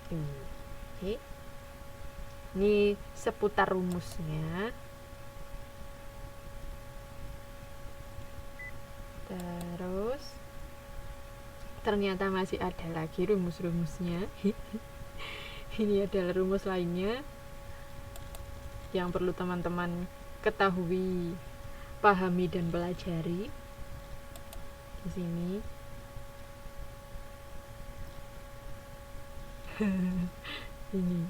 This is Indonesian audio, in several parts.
Oke. Ini seputar rumusnya. Terus ternyata masih ada lagi rumus-rumusnya. Ini adalah rumus lainnya yang perlu teman-teman ketahui, pahami dan pelajari. Di sini. Ini.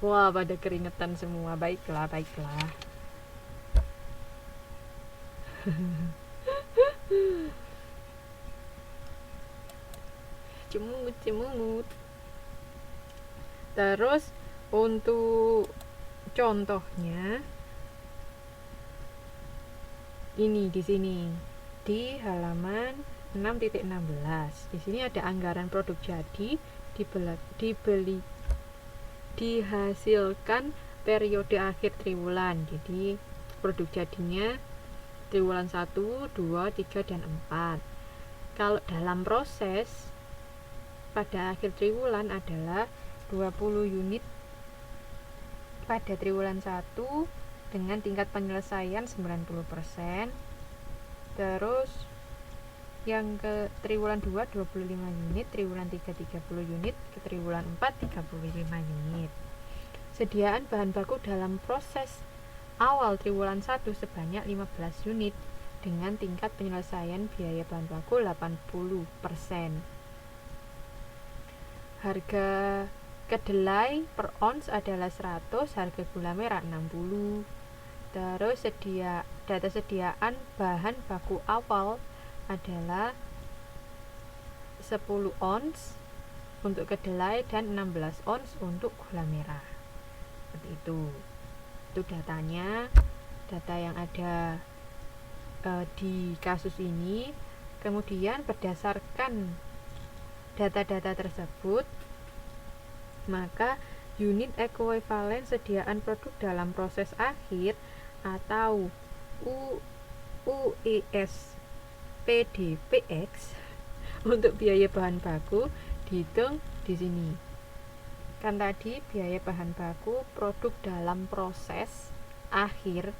Wah, pada keringetan semua. Baiklah. Cemungut. Terus untuk contohnya ini di sini di halaman 6.16. Di sini ada anggaran produk jadi dihasilkan periode akhir triwulan. Jadi produk jadinya triwulan 1, 2, 3 dan 4. Kalau dalam proses pada akhir triwulan adalah 20 unit pada triwulan 1 dengan tingkat penyelesaian 90%. Terus yang ke triwulan 2 25 unit, triwulan 3 30 unit, ke triwulan 4 35 unit. Sediaan bahan baku dalam proses awal triwulan 1 sebanyak 15 unit dengan tingkat penyelesaian biaya bahan baku 80%. Harga kedelai per ons adalah 100, harga gula merah 60. Terus data sediaan bahan baku awal adalah 10 ons untuk kedelai dan 16 ons untuk gula merah. Seperti itu. Itu datanya, data yang ada di kasus ini. Kemudian berdasarkan data-data tersebut, maka unit ekuivalen sediaan produk dalam proses akhir atau UES PDPX untuk biaya bahan baku dihitung di sini. Kan tadi biaya bahan baku produk dalam proses akhir.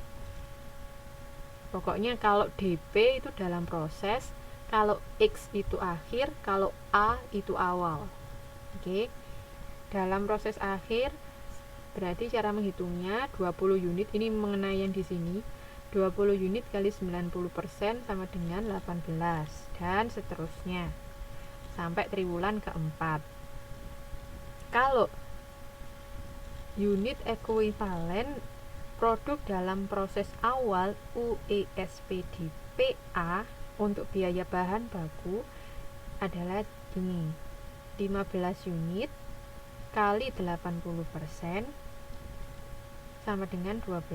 Pokoknya kalau DP itu dalam proses, kalau X itu akhir, kalau A itu awal. Oke. Dalam proses akhir berarti cara menghitungnya 20 unit, ini mengenai yang di sini. 20 unit kali 90% sama dengan 18 dan seterusnya sampai triwulan keempat. Kalau unit ekuivalen produk dalam proses awal UESPDPA untuk biaya bahan baku adalah ini, 15 unit kali 80% sama dengan 12,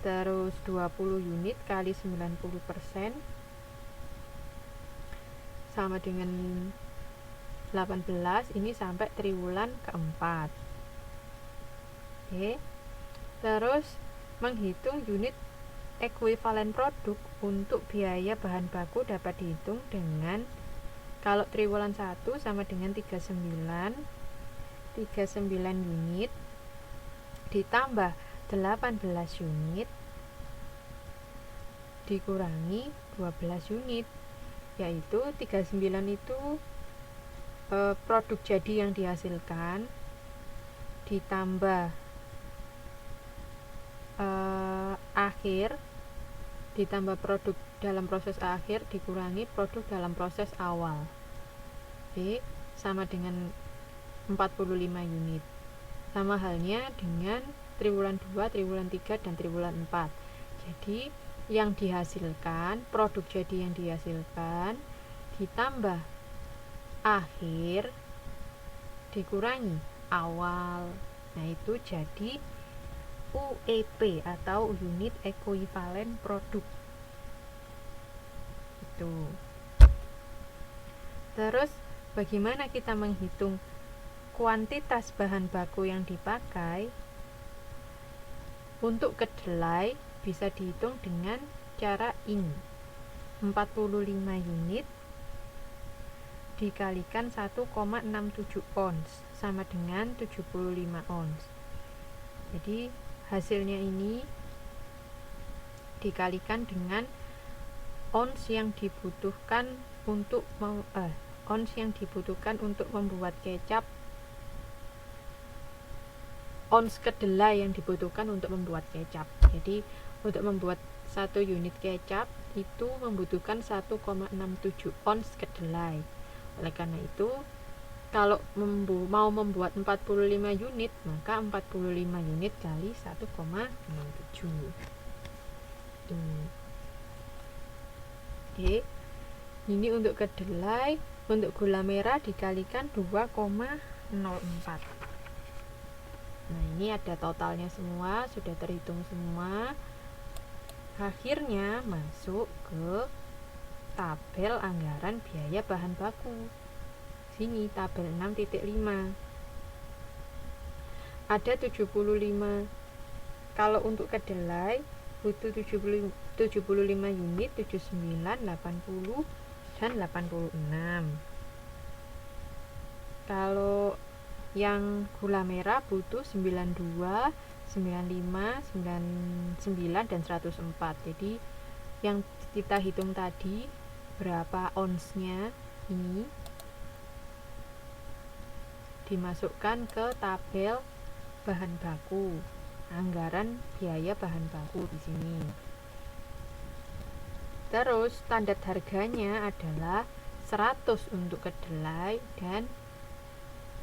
terus 20 unit kali 90% sama dengan 18, ini sampai triwulan keempat. Oke. Terus menghitung unit ekuivalen produk untuk biaya bahan baku dapat dihitung dengan kalau triwulan 1 sama dengan 39 unit ditambah 18 unit dikurangi 12 unit, yaitu 39 itu produk jadi yang dihasilkan ditambah akhir ditambah produk dalam proses akhir dikurangi produk dalam proses awal. Oke, sama dengan 45 unit. Sama halnya dengan triwulan 2, triwulan 3 dan triwulan 4. Jadi yang dihasilkan, produk jadi yang dihasilkan ditambah akhir dikurangi awal. Nah, itu jadi UEP atau unit ekuivalen produk. Itu. Terus bagaimana kita menghitung kuantitas bahan baku yang dipakai? Untuk kedelai bisa dihitung dengan cara ini. 45 unit dikalikan 1,67 ons sama dengan 75 ons. Jadi hasilnya ini dikalikan dengan ons yang dibutuhkan untuk membuat kecap, ons kedelai yang dibutuhkan untuk membuat kecap. Jadi untuk membuat 1 unit kecap itu membutuhkan 1,67 ons kedelai. Oleh karena itu, kalau mau membuat 45 unit, maka 45 unit kali 1,67. Oke. Ini untuk kedelai, untuk gula merah dikalikan 2,04. Nah, ini ada totalnya semua, sudah terhitung semua. Akhirnya masuk ke tabel anggaran biaya bahan baku. Sini tabel 6.5. Ada 75. Kalau untuk kedelai butuh 75 unit, 79, 80 dan 86. Kalau yang gula merah butuh 92, 95, 99 dan 104. Jadi yang kita hitung tadi berapa onsnya ini dimasukkan ke tabel bahan baku, anggaran biaya bahan baku di sini. Terus standar harganya adalah 100 untuk kedelai dan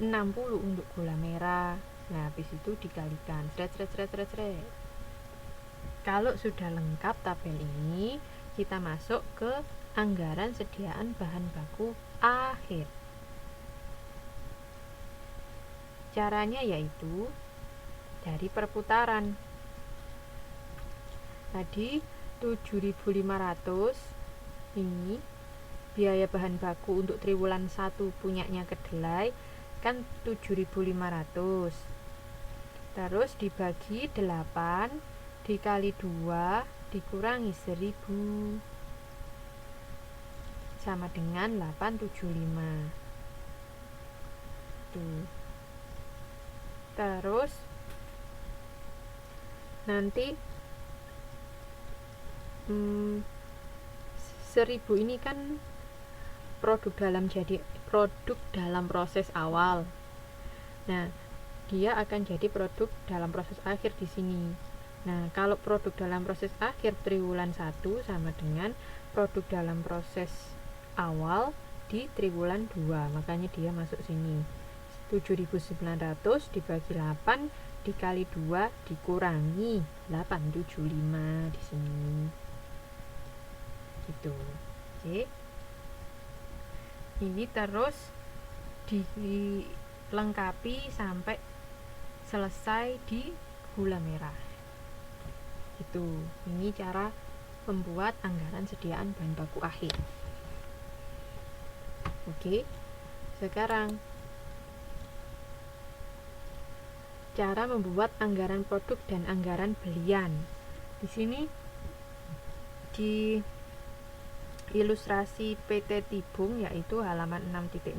60 untuk gula merah. Nah, habis itu dikalikan. Kalau sudah lengkap tabel ini, kita masuk ke anggaran sediaan bahan baku akhir. Caranya yaitu dari perputaran. Tadi 7.500 ini biaya bahan baku untuk triwulan 1 punyanya kedelai kan 7.500. Terus dibagi 8 dikali 2 dikurangi 1.000 sama dengan 875. Tuh. Terus nanti 1.000 ini kan produk dalam proses awal. Nah, dia akan jadi produk dalam proses akhir di sini. Nah, kalau produk dalam proses akhir triwulan 1 sama dengan produk dalam proses awal di triwulan 2, makanya dia masuk sini. 7.900 dibagi 8 dikali 2 dikurangi 875 di sini. Gitu. Oke. Ini terus dilengkapi sampai selesai di gula merah. Itu. Ini cara membuat anggaran sediaan bahan baku akhir. Oke. Sekarang cara membuat anggaran produk dan anggaran belian. Di sini di ilustrasi PT Tibung yaitu halaman 6.19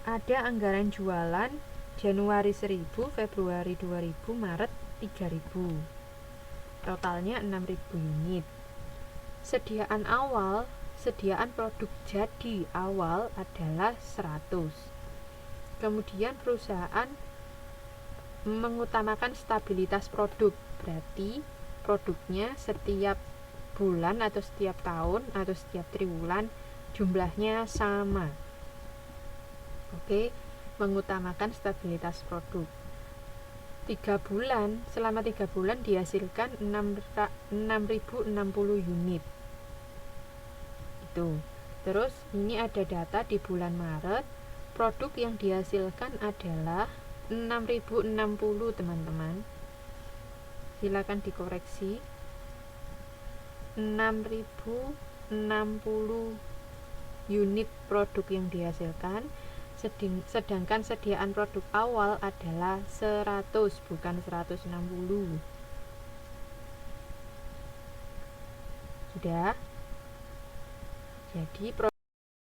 ada anggaran jualan Januari 1.000, Februari 2.000, Maret 3.000. Totalnya 6.000 unit. Sediaan produk jadi awal adalah 100. Kemudian perusahaan mengutamakan stabilitas produk, berarti produknya setiap bulan atau setiap tahun atau setiap triwulan jumlahnya sama. Oke, mengutamakan stabilitas produk. Selama 3 bulan dihasilkan 6.060 unit. Itu. Terus ini ada data di bulan Maret, produk yang dihasilkan adalah 6.060 teman-teman. Silakan dikoreksi. 6.060 unit produk yang dihasilkan, sedangkan sediaan produk awal adalah 100, bukan 160. Sudah? Jadi